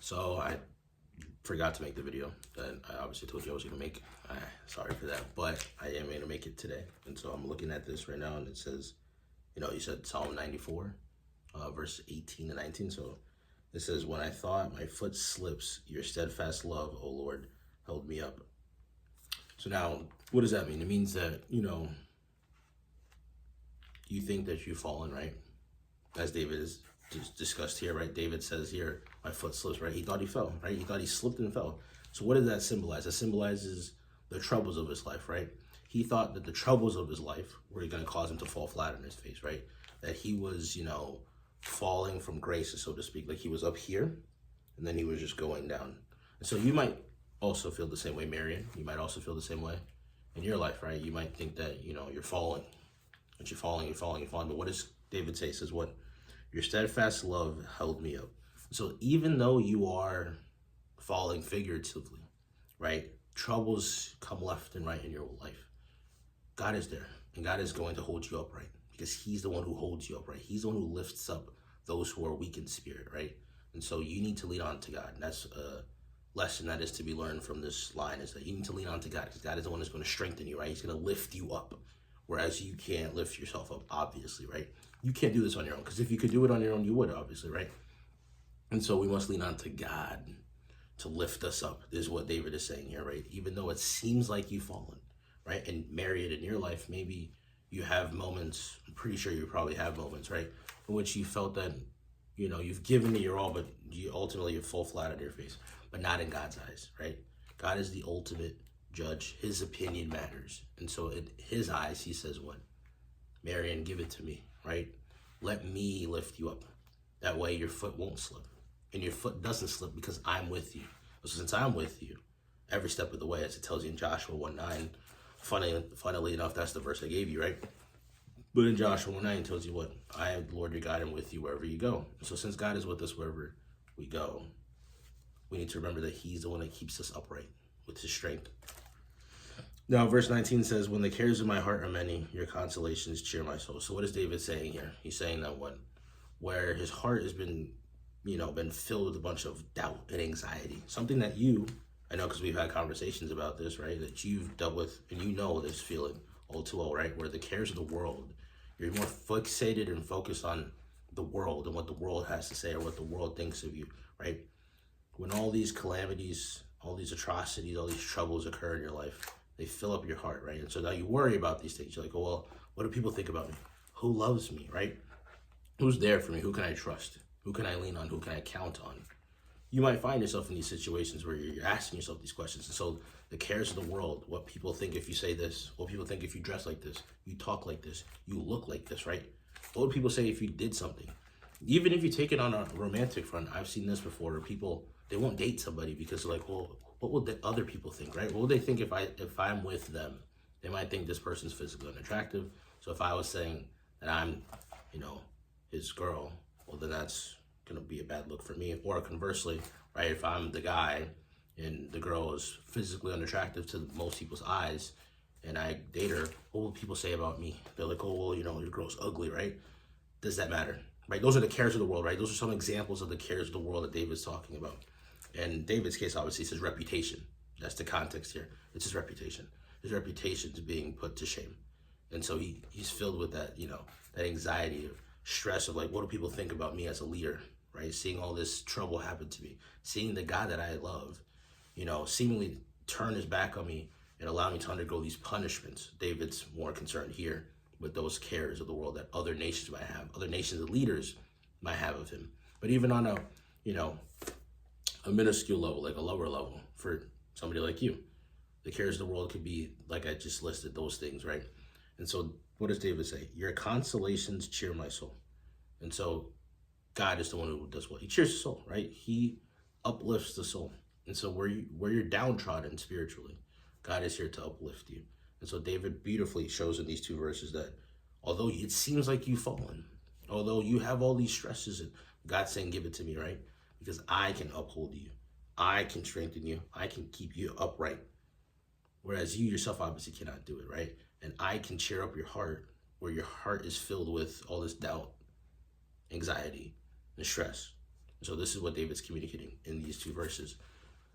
So I forgot to make the video that I obviously told you I was gonna make. Sorry for that, but I am gonna make it today. And so I'm looking at this right now, and it says, you said Psalm 94, verse 18 to 19. So it says, "When I thought my foot slips, your steadfast love, O Lord, held me up." So now, what does that mean? It means that you think that you've fallen, right? As David is just discussed here, right? David says here, my foot slips, right? He thought he fell, right? He thought he slipped and fell. So what does that symbolize? That symbolizes the troubles of his life, right? He thought that the troubles of his life were going to cause him to fall flat on his face, right? That he was, falling from grace, so to speak. Like he was up here, and then he was just going down. And so you might also feel the same way, Marion. You might also feel the same way in your life, right? You might think that, you're falling, but you're falling. But what does David say? He says, what? Your steadfast love held me up. So even though you are falling figuratively, right? Troubles come left and right in your life. God is there, and God is going to hold you upright because he's the one who holds you upright. He's the one who lifts up those who are weak in spirit, right? And so you need to lean on to God. And that's a lesson that is to be learned from this line, is that you need to lean on to God because God is the one who's going to strengthen you, right? He's going to lift you up, whereas you can't lift yourself up, obviously, right? You can't do this on your own, because if you could do it on your own, you would, obviously, right? And so we must lean on to God to lift us up, is what David is saying here, right? Even though it seems like you've fallen, right? And Marriott, in your life, maybe you have moments, I'm pretty sure you probably have moments, right? In which you felt that, you've given it your all, but you ultimately you fall flat on your face, but not in God's eyes, right? God is the ultimate judge. His opinion matters. And so in his eyes, he says, what? Marion, give it to me, right? Let me lift you up. That way your foot won't slip. And your foot doesn't slip because I'm with you. So since I'm with you, every step of the way, as it tells you in Joshua 1:9, funnily enough, that's the verse I gave you, right? But in Joshua 1:9, it tells you what? I am the Lord your God and with you wherever you go. So since God is with us wherever we go, we need to remember that he's the one that keeps us upright with his strength. Now, verse 19 says, "When the cares of my heart are many, your consolations cheer my soul." So what is David saying here? He's saying that where his heart has been, been filled with a bunch of doubt and anxiety, something that I know because we've had conversations about this, right? That you've dealt with, and this feeling all too well, right? Where the cares of the world, you're more fixated and focused on the world and what the world has to say or what the world thinks of you, right? When all these calamities, all these atrocities, all these troubles occur in your life, they fill up your heart, right? And so now you worry about these things. You're like, oh, well, what do people think about me? Who loves me, right? Who's there for me? Who can I trust? Who can I lean on? Who can I count on? You might find yourself in these situations where you're asking yourself these questions. And so the cares of the world, what people think if you say this, what people think if you dress like this, you talk like this, you look like this, right? What would people say if you did something? Even if you take it on a romantic front, I've seen this before, where people, they won't date somebody because they're like, well, what will the other people think, right? What would they think if I'm with them? They might think this person's physically unattractive. So if I was saying that I'm, his girl, well, then that's gonna be a bad look for me. Or conversely, right? If I'm the guy and the girl is physically unattractive to most people's eyes, and I date her, what will people say about me? They're like, oh, well, your girl's ugly, right? Does that matter? Right? Those are the cares of the world, right? Those are some examples of the cares of the world that David's talking about. And David's case, obviously, says reputation. That's the context here. It's his reputation. His reputation is being put to shame. And so he's filled with that, that anxiety of stress of like, what do people think about me as a leader, right? Seeing all this trouble happen to me, seeing the God that I love, seemingly turn his back on me and allow me to undergo these punishments. David's more concerned here with those cares of the world that other nations might have, other nations, leaders might have of him. But even on a minuscule level, like a lower level for somebody like you, the cares of the world could be, like I just listed, those things, right? And so what does David say? Your consolations cheer my soul. And so God is the one who does what? He cheers the soul, right? He uplifts the soul. And so where you're downtrodden spiritually, God is here to uplift you. And so David beautifully shows in these two verses that although it seems like you've fallen, although you have all these stresses, and God's saying, give it to me, right? Because I can uphold you. I can strengthen you. I can keep you upright. Whereas you yourself obviously cannot do it, right? And I can cheer up your heart where your heart is filled with all this doubt, anxiety, and stress. So this is what David's communicating in these two verses.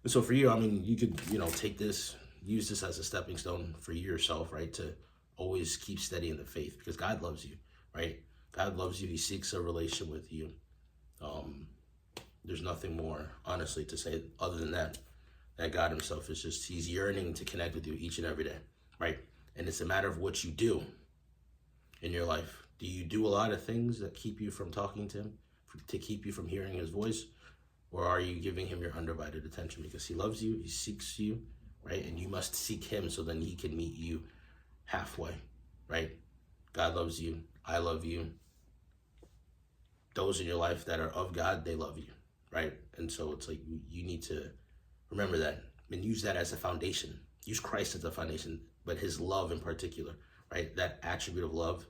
And so for you, I mean, you could, take this, use this as a stepping stone for you yourself, right? To always keep steady in the faith, because God loves you, right? God loves you. He seeks a relation with you. There's nothing more, honestly, to say other than that God himself is just, he's yearning to connect with you each and every day, right? And it's a matter of what you do in your life. Do you do a lot of things that keep you from talking to him, to keep you from hearing his voice? Or are you giving him your undivided attention? Because he loves you, he seeks you, right? And you must seek him so then he can meet you halfway, right? God loves you, I love you. Those in your life that are of God, they love you, right? And so it's like you need to remember that and use that as a foundation. Use Christ as a foundation, but his love in particular, right? That attribute of love,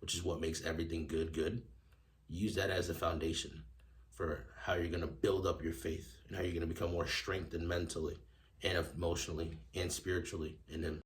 which is what makes everything good. Use that as a foundation for how you're going to build up your faith and how you're going to become more strengthened mentally and emotionally and spiritually in him.